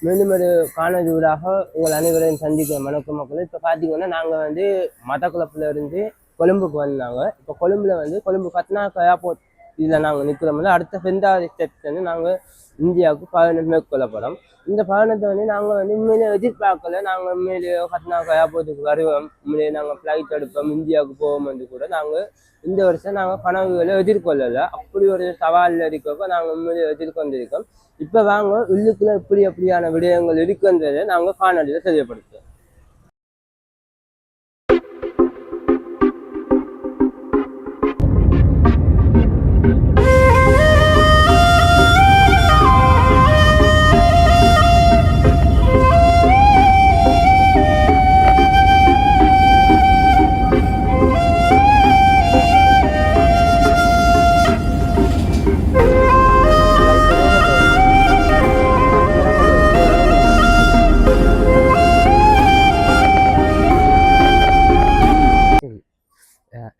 மேலும் ஒரு காணொலி ஊடாக உங்கள் அனைவரையும் சந்திக்க வணக்கம் மக்கள். இப்போ பார்த்தீங்கன்னா நாங்கள் வந்து மட்டக்களப்புல இருந்து கொழும்புக்கு வந்தாங்க. இப்போ கொழும்புல வந்து கொழும்பு கத்னாக் ஏர்போர்ட் இதில் நாங்கள் நிற்கிறோம்ல. அடுத்த 2வது ஸ்டெப்ஸ் வந்து நாங்கள் இந்தியாவுக்கு பயணம் மேற்கொள்ளப்படும். இந்த பயணத்தை வந்து நாங்கள் வந்து உண்மையிலே எதிர்பார்க்கல. நாங்கள் உண்மையிலேயே கத்னாக் ஏர்போர்ட்டுக்கு வருவோம், உண்மையிலேயே நாங்கள் ஃப்ளைட் எடுப்போம், இந்தியாவுக்கு போவோம் என்று கூட நாங்கள் இந்த வருஷம் நாங்கள் கனவுகளை எதிர்கொள்ளலை. அப்படி ஒரு சவாலில் இருக்கப்போ நாங்கள் உண்மையிலே எதிர்கொண்டிருக்கோம். இப்போ வாங்க உள்ளுக்குள்ள இப்படி எப்படியான விடயங்கள் இருக்குன்றதை நாங்கள் காணொலியில் தெரியப்படுத்துவோம்.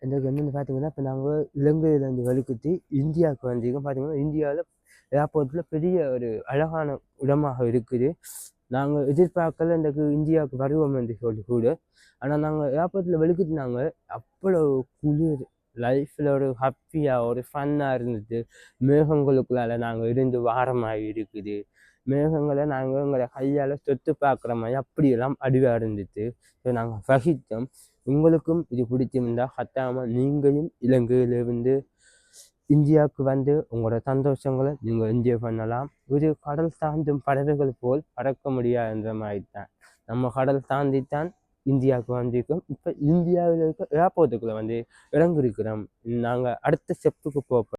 எனக்கு வந்து பார்த்தீங்கன்னா இப்போ நாங்கள் இலங்கையிலேருந்து வலுக்குத்தி இந்தியாவுக்கு வந்திருக்கோம். பார்த்தீங்கன்னா இந்தியாவில் ஏர்போர்ட்டில் பெரிய ஒரு அழகான இடமாக இருக்குது. நாங்கள் எதிர்பார்க்கல இந்த இந்தியாவுக்கு வருவோம் என்று சொல்லி கூட. ஆனால் நாங்கள் ஏர்போர்ட்டில் வெளுக்கிட்டுனாங்க. அவ்வளோ குளிர், லைஃப்பில் ஒரு ஹாப்பியாக ஒரு ஃபன்னாக இருந்துச்சு. மேகங்களுக்குள்ளால நாங்கள் இருந்து வாரமாக இருக்குது. மேகங்களை நாங்கள் எங்களை கையால் தொட்டு பார்க்குற மாதிரி அப்படியெல்லாம் அடிவாக இருந்துச்சு. ஸோ நாங்கள் ரசித்தோம். உங்களுக்கும் இது பிடிச்சிருந்தா கட்டாமல் நீங்களும் இலங்கையிலிருந்து இந்தியாவுக்கு வந்து உங்களோட சந்தோஷங்களை நீங்கள் என்ஜாய் பண்ணலாம். ஒரு கடல் தாண்டும் பறவைகள் போல் பறக்க முடியாதுன்ற மாதிரி தான் நம்ம கடல் தாண்டித்தான் இந்தியாவுக்கு வந்திருக்கோம். இப்போ இந்தியாவில் இருக்க ஏர்போர்ட்டுக்குள்ளே வந்து இறங்கிருக்கிறோம். நாங்கள் அடுத்த ஸ்டெப்புக்கு போகிறோம்.